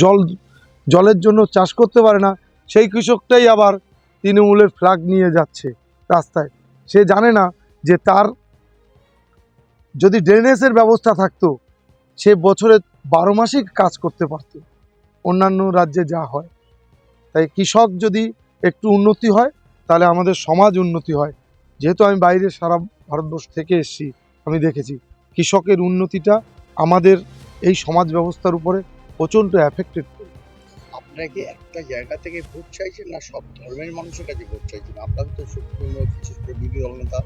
জল জলের জন্য চাষ করতে পারে না, সেই কৃষকটাই আবার তৃণমূলের ফ্ল্যাগ নিয়ে যাচ্ছে রাস্তায়। সে জানে না যে তার যদি ড্রেনেজের ব্যবস্থা থাকতো সে বছরে 12 মাসই কাজ করতে পারত অন্যান্য রাজ্যে যা হয়। তাই কৃষক যদি একটু উন্নতি হয় তাহলে আমাদের সমাজ উন্নতি হয়। যেহেতু আমি বাইরে সারা ভারতবর্ষ থেকে এসেছি, আমি দেখেছি কৃষকের উন্নতিটা আমাদের এই সমাজ ব্যবস্থার উপরে প্রচণ্ড এফেক্টেড। আপনারা কি একটা জায়গা থেকে ভোট চাইছেন না সব ধর্মের মানুষের কাছে ভোট চাইছেন? আপনারা তো সুপ্রিমো বিশেষ করে বিরোধী দলনেতা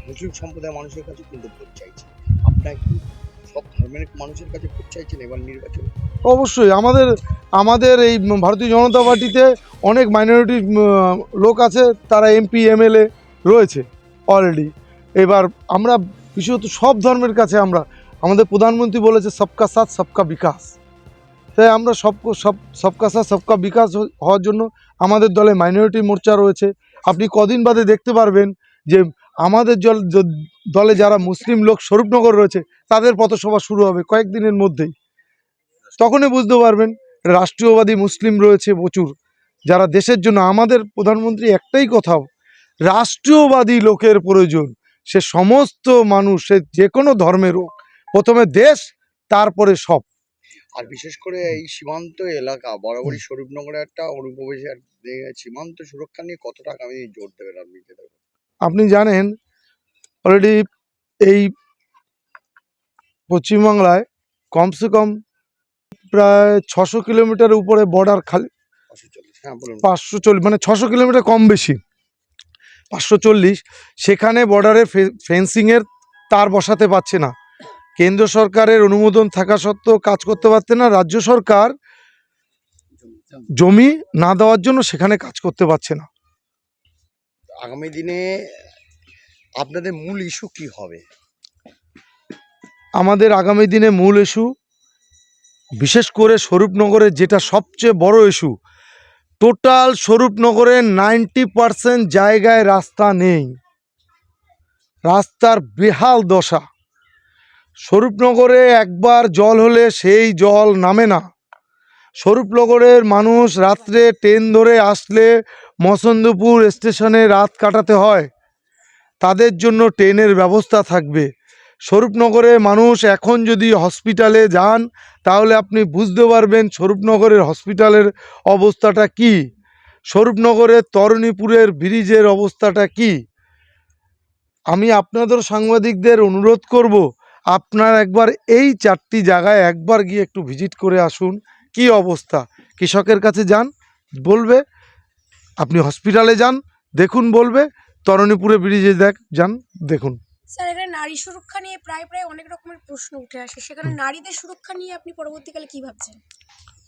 মুসলিম সম্প্রদায়ের মানুষের কাছে কিন্তু ভোট চাইছেন। আপনারা কি সব ধর্মের মানুষের কাছে ভোট চাইছেন এবার নির্বাচনে? অবশ্যই আমাদের এই ভারতীয় জনতা পার্টিতে অনেক মাইনরিটি লোক আছে, তারা এমপি এমএলএ রয়েছে অলরেডি। এবার আমরা বিশেষত সব ধর্মের কাছে আমাদের প্রধানমন্ত্রী বলেছে সবকা সাথ সবকা বিকাশ। তাই আমরা সবকা সাথ সবকা বিকাশ হওয়ার জন্য আমাদের দলে মাইনরিটি মোর্চা রয়েছে। আপনি কদিন বাদে দেখতে পারবেন যে আমাদের দলে যারা মুসলিম লোক স্বরূপনগর রয়েছে তাদের পথসভা শুরু হবে কয়েকদিনের মধ্যেই। তখনই বুঝতে পারবেন রাষ্ট্রীয়বাদী মুসলিম রয়েছে প্রচুর, যারা দেশের জন্য। আমাদের প্রধানমন্ত্রী একটাই কথা, রাষ্ট্রীয়বাদী লোকের প্রয়োজন। সে সমস্ত মানুষ, সে যে কোনো ধর্মের হোক, প্রথমে দেশ তারপরে সব। আর বিশেষ করে এই সীমান্ত এলাকা বরাবরই স্বরূপনগরে একটা অনুপ্রবেশের সীমান্ত সুরক্ষা নিয়ে কতটা আগামী জোর দেবেন আপনি? আপনি জানেন অলরেডি এই পশ্চিমবাংলায় কমসে কম প্রায় 600 কিলোমিটার উপরে বর্ডার খালি। 540, মানে 600 কিলোমিটার কম বেশি 540। সেখানে বর্ডারে ফেন্সিংয়ের তার বসাতে পারছে না। কেন্দ্র সরকারের অনুমোদন থাকা সত্ত্বেও কাজ করতে পারছে না। রাজ্য সরকার জমি না দেওয়ার জন্য সেখানে কাজ করতে পারছে না। আগামী দিনে আপনাদের মূল ইস্যু কি হবে? আমাদের আগামী দিনে মূল ইস্যু, বিশেষ করে স্বরূপনগরের যেটা সবচেয়ে বড় ইস্যু, টোটাল স্বরূপনগরের 90% জায়গায় রাস্তা নেই, রাস্তার বেহাল দশা। স্বরূপনগরে একবার জল হলে সেই জল নামে না। স্বরূপনগরের মানুষ রাত্রে ট্রেন ধরে আসলে মসন্দপুর স্টেশনে রাত কাটাতে হয়, তাদের জন্য ট্রেনের ব্যবস্থা থাকবে। স্বরূপনগরে মানুষ এখন যদি হসপিটালে যান তাহলে আপনি বুঝতে পারবেন স্বরূপনগরের হসপিটালের অবস্থাটা কি, স্বরূপনগরের তরুণীপুরের ব্রিজের অবস্থাটা কি। আমি আপনাদের সাংবাদিকদের অনুরোধ করব, আপনারা একবার এই 4টি জায়গায় একবার গিয়ে একটু ভিজিট করে আসুন। কি অবস্থা, কৃষকের কাছে যান বলবে, আপনি হসপিটালে যান দেখুন বলবে, তরুণীপুরে ব্রিজে যান দেখুন। স্যার, এখানে নারী সুরক্ষা নিয়ে প্রায় অনেক রকমের প্রশ্ন উঠে আসে, সেখানে নারীদের সুরক্ষা নিয়ে আপনি পরবর্তীকালে কি ভাবছেন?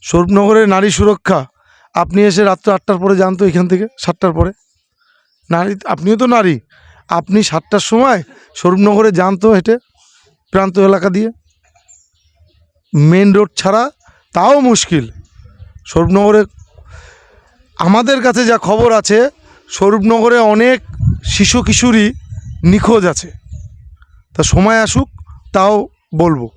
স্বরূপনগরের নারী সুরক্ষা, আপনি এসে রাত্র 8টার পরে যান তো, এখান থেকে 7টার পরে। নারী, আপনিও তো নারী, আপনি 7টার সময় স্বরূপনগরে যান তো, হেঁটে প্রান্ত এলাকা দিয়ে, মেন রোড ছাড়া তাও মুশকিল। স্বরূপনগরে আমাদের কাছে যা খবর আছে, স্বরূপনগরে অনেক শিশু কিশোরী নিখোঁজ আছে। তা সময় আসুক তাও বলবো।